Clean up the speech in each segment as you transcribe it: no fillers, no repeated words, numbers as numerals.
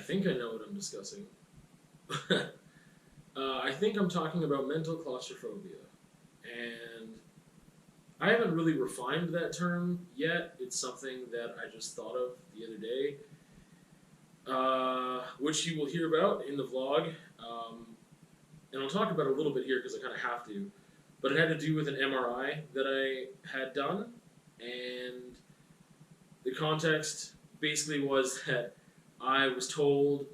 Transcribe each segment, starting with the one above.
think I know what I'm discussing. I think I'm talking about mental claustrophobia. And I haven't really refined that term yet. It's something that I just thought of the other day, which you will hear about in the vlog. And I'll talk about it a little bit here because I kind of have to. But it had to do with an MRI that I had done. And the context basically was that I was told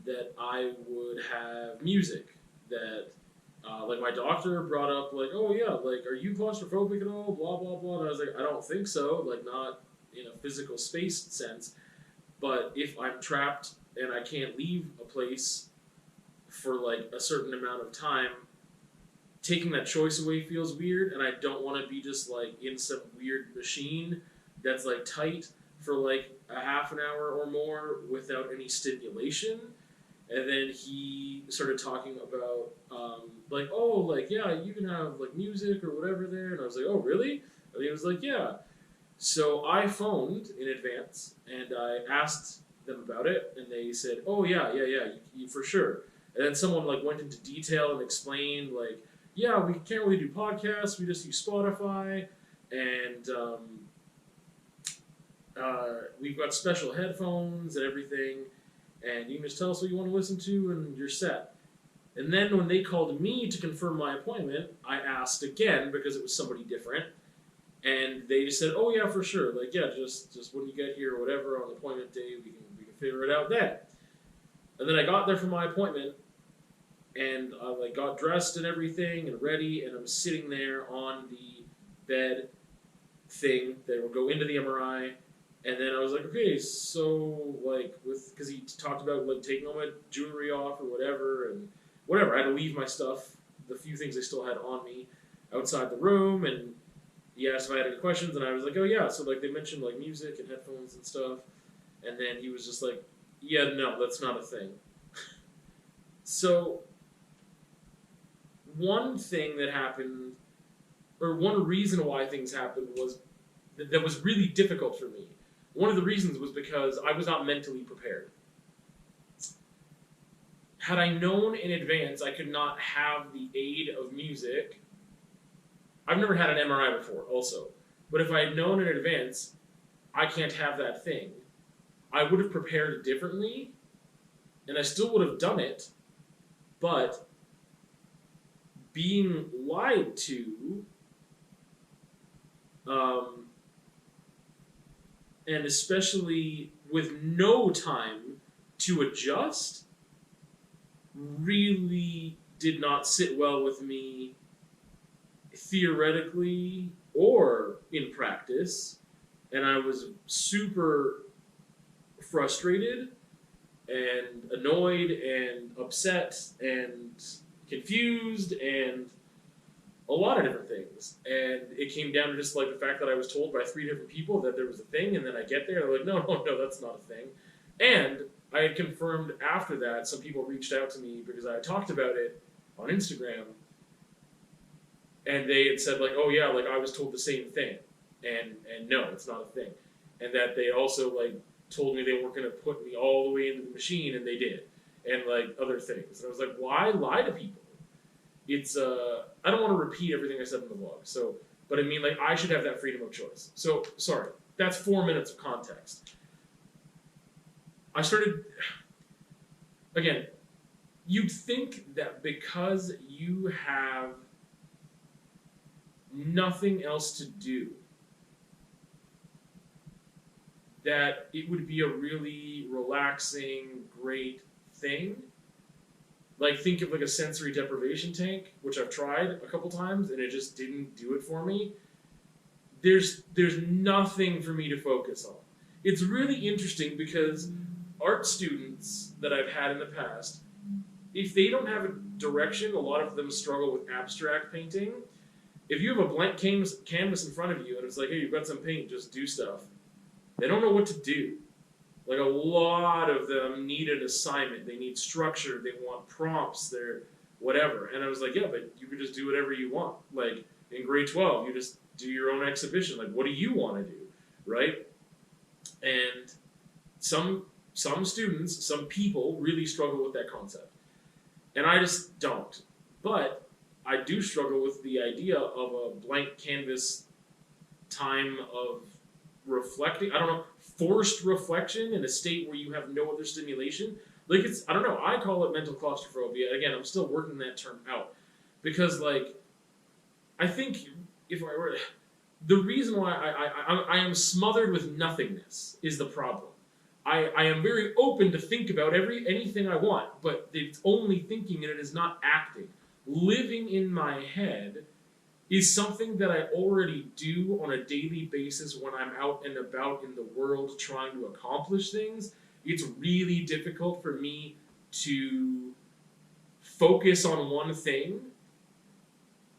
that I would have music that, like my doctor brought up, like, oh yeah, like, are you claustrophobic at all? Blah, blah, blah. And I was like, I don't think so, like, not in a physical space sense. But if I'm trapped and I can't leave a place for like a certain amount of time, taking that choice away feels weird, and I don't want to be just like in some weird machine that's like tight for like a half an hour or more without any stimulation. And then he started talking about like, oh, like, yeah, you can have like music or whatever there, and I was like, oh, really? And he was like, yeah. So I phoned in advance and I asked them about it, and they said, oh yeah, yeah, yeah, you for sure. And then someone like went into detail and explained like, yeah, we can't really do podcasts, we just use Spotify, and we've got special headphones and everything, and you can just tell us what you want to listen to, and you're set. And then when they called me to confirm my appointment, I asked again because it was somebody different, and they just said, "Oh yeah, for sure. Like yeah, just when you get here or whatever on the appointment day, we can figure it out then." And then I got there for my appointment, and I like got dressed and everything and ready, and I'm sitting there on the bed thing that will go into the MRI. And then I was like, okay, so like because he talked about like taking all my jewelry off or whatever, and whatever. I had to leave my stuff, the few things I still had on me, outside the room, and he asked if I had any questions, and I was like, oh yeah. So like they mentioned like music and headphones and stuff, and then he was just like, yeah, no, that's not a thing. So one thing that happened, or one reason why things happened was that was really difficult for me. One of the reasons was because I was not mentally prepared. Had I known in advance I could not have the aid of music, I've never had an MRI before also, but if I had known in advance I can't have that thing, I would have prepared differently, and I still would have done it, but being lied to, and especially with no time to adjust, really did not sit well with me theoretically or in practice. And I was super frustrated and annoyed and upset and confused and a lot of different things. And it came down to just like the fact that I was told by 3 different people that there was a thing, and then I get there and they're like, no, no, no, that's not a thing. And I had confirmed after that, some people reached out to me because I had talked about it on Instagram, and they had said like, oh yeah, like I was told the same thing, and no, it's not a thing. And that they also like told me they weren't going to put me all the way into the machine, and they did, and like other things. And I was like, why lie to people? It's I don't want to repeat everything I said in the vlog, so, but I mean like I should have that freedom of choice. So sorry, that's 4 minutes of context. I started, again, you'd think that because you have nothing else to do, that it would be a really relaxing, great thing. Like, think of like a sensory deprivation tank, which I've tried a couple times, and it just didn't do it for me. There's nothing for me to focus on. It's really interesting because art students that I've had in the past, if they don't have a direction, a lot of them struggle with abstract painting. If you have a blank canvas in front of you and it's like, hey, you've got some paint, just do stuff, they don't know what to do. Like, a lot of them need an assignment. They need structure. They want prompts. They're whatever. And I was like, yeah, but you could just do whatever you want. Like, in grade 12, you just do your own exhibition. Like, what do you want to do, right? And some some students, some people really struggle with that concept. And I just don't. But I do struggle with the idea of a blank canvas time of reflecting. I don't know, forced reflection in a state where you have no other stimulation. Like, it's, I don't know, I call it mental claustrophobia. Again, I'm still working that term out. Because, like, I think if I were, the reason why I am smothered with nothingness is the problem. I am very open to think about anything I want, but it's only thinking and it is not acting. Living in my head is something that I already do on a daily basis when I'm out and about in the world trying to accomplish things. It's really difficult for me to focus on one thing,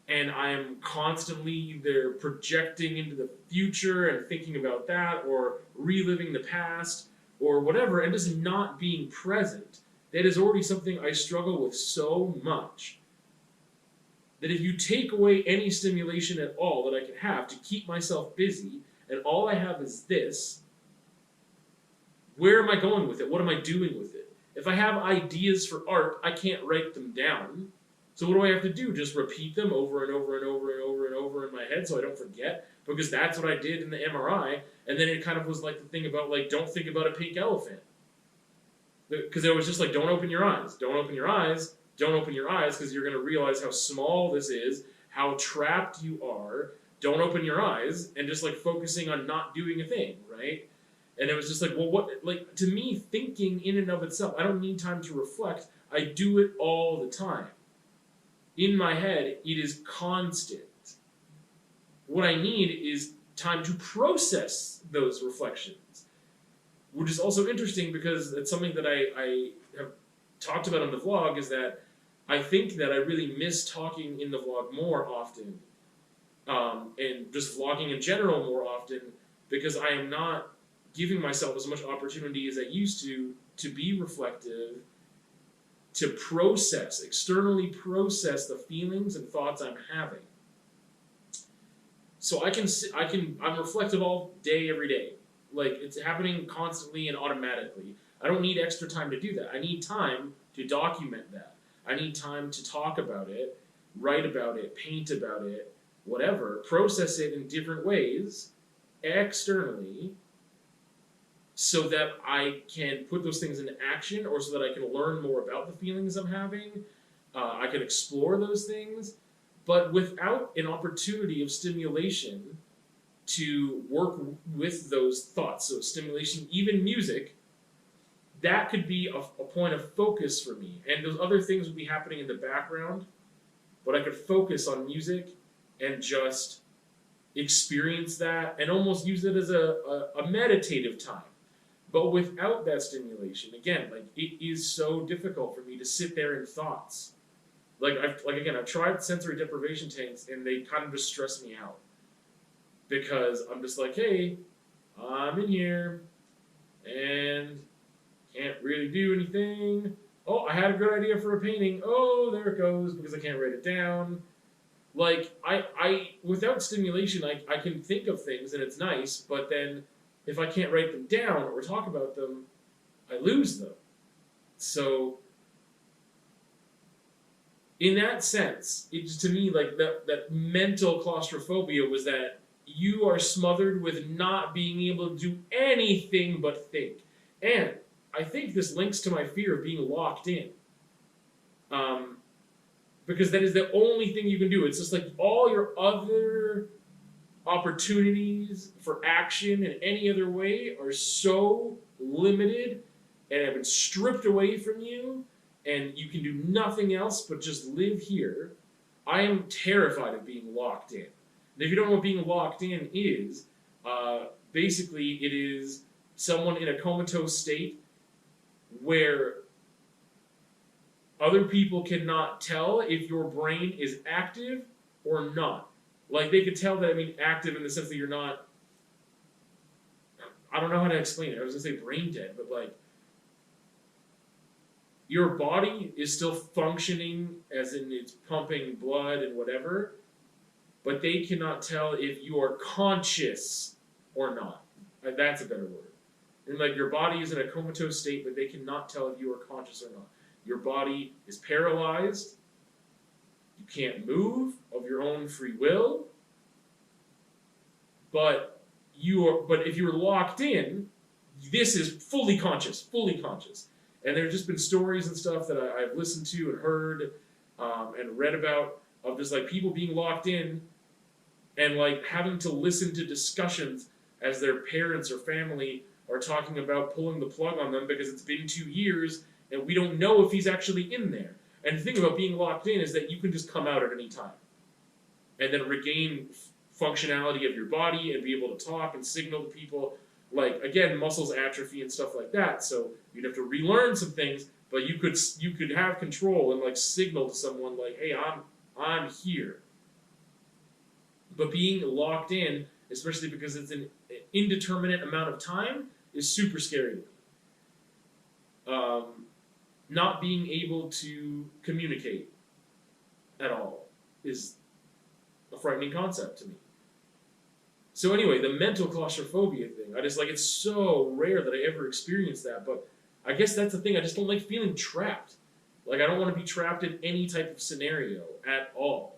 and I'm constantly either projecting into the future and thinking about that, or reliving the past, or whatever, and just not being present. That is already something I struggle with so much, that if you take away any stimulation at all that I can have to keep myself busy, and all I have is this, where am I going with it? What am I doing with it? If I have ideas for art, I can't write them down. So what do I have to do? Just repeat them over and over and over and over and over in my head so I don't forget? Because that's what I did in the MRI. And then it kind of was like the thing about, like, don't think about a pink elephant. Because it was just like, don't open your eyes. Don't open your eyes. Don't open your eyes, because you're going to realize how small this is, how trapped you are. Don't open your eyes. And just, like, focusing on not doing a thing, right? And it was just like, well, what, like, to me, thinking in and of itself, I don't need time to reflect. I do it all the time. In my head, it is constant. What I need is time to process those reflections, which is also interesting because it's something that I have talked about on the vlog, is that I think that I really miss talking in the vlog more often, and just vlogging in general more often, because I am not giving myself as much opportunity as I used to be reflective, to process, externally process the feelings and thoughts I'm having. So I'm reflective all day, every day. Like, it's happening constantly and automatically. I don't need extra time to do that. I need time to document that. I need time to talk about it, write about it, paint about it, whatever. Process it in different ways, externally, so that I can put those things into action, or so that I can learn more about the feelings I'm having. I can explore those things, but without an opportunity of stimulation to work with those thoughts. So stimulation, even music, that could be a point of focus for me. And those other things would be happening in the background, but I could focus on music and just experience that and almost use it as a meditative time. But without that stimulation, again, like, it is so difficult for me to sit there in thoughts. I've tried sensory deprivation tanks, and they kind of just stress me out. Because I'm just like, hey, I'm in here, and can't really do anything. Oh, I had a good idea for a painting. Oh, there it goes, because I can't write it down. Like, I without stimulation, I can think of things, and it's nice, but then if I can't write them down or talk about them, I lose them. So, in that sense, it's, to me, like, that mental claustrophobia was that you are smothered with not being able to do anything but think. And I think this links to my fear of being locked in. Because that is the only thing you can do. It's just like all your other opportunities for action in any other way are so limited and have been stripped away from you, and you can do nothing else but just live here. I am terrified of being locked in. And if you don't know what being locked in is, basically it is someone in a comatose state where other people cannot tell if your brain is active or not. Like, they could tell that, I mean, active in the sense that you're not, I don't know how to explain it. I was going to say brain dead, but, like, your body is still functioning, as in it's pumping blood and whatever, but they cannot tell if you are conscious or not. That's a better word. And like your body is in a comatose state, but they cannot tell if you are conscious or not. Your body is paralyzed. You can't move of your own free will. But if you're locked in, this is fully conscious, fully conscious. And there have just been stories and stuff that I've listened to and heard and read about of just like people being locked in and like having to listen to discussions as their parents or family are talking about pulling the plug on them because it's been 2 years and we don't know if he's actually in there. And the thing about being locked in is that you can just come out at any time and then regain functionality of your body and be able to talk and signal to people. Like, again, muscles atrophy and stuff like that, so you'd have to relearn some things, but you could have control and like signal to someone like, hey, I'm here. But being locked in, especially because it's an indeterminate amount of time, is super scary to me. Not being able to communicate at all is a frightening concept to me. So anyway, the mental claustrophobia thing, I just like, it's so rare that I ever experienced that, but I guess that's the thing, I just don't like feeling trapped. Like, I don't want to be trapped in any type of scenario at all.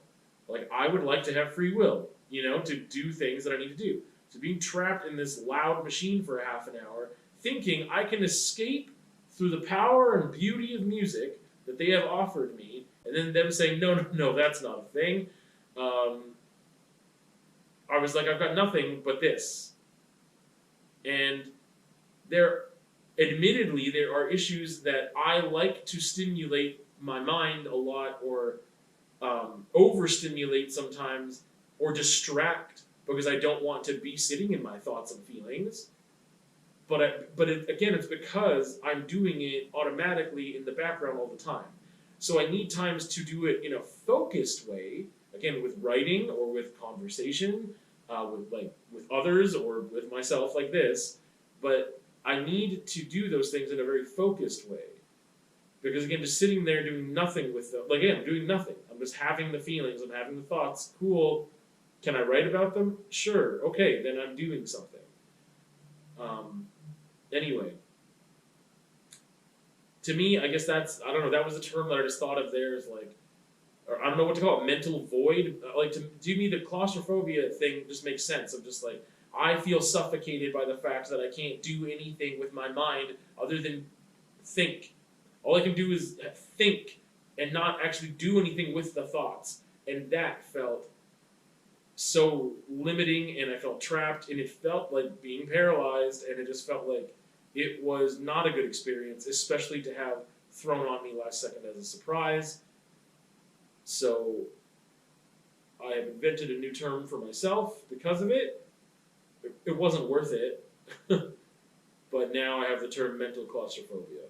Like, I would like to have free will, to do things that I need to do. So being trapped in this loud machine for a half an hour, thinking I can escape through the power and beauty of music that they have offered me, and then them saying, no, that's not a thing. I was like, I've got nothing but this. And admittedly, there are issues that I like to stimulate my mind a lot or overstimulate sometimes or distract because I don't want to be sitting in my thoughts and feelings. But again, it's because I'm doing it automatically in the background all the time. So I need times to do it in a focused way, again, with writing or with conversation, with others or with myself like this. But I need to do those things in a very focused way. Because again, just sitting there doing nothing with them, like, again, I'm doing nothing. I'm just having the feelings, I'm having the thoughts, cool. Can I write about them? Sure, okay, then I'm doing something. Anyway, to me, I guess that was the term that I just thought of there as like, or I don't know what to call it, mental void. Like, to me, the claustrophobia thing just makes sense. I'm just like, I feel suffocated by the fact that I can't do anything with my mind other than think. All I can do is think and not actually do anything with the thoughts. And that felt so limiting, and I felt trapped, and it felt like being paralyzed, and it just felt like it was not a good experience, especially to have thrown on me last second as a surprise. So I have invented a new term for myself because of it. It wasn't worth it, but now I have the term mental claustrophobia.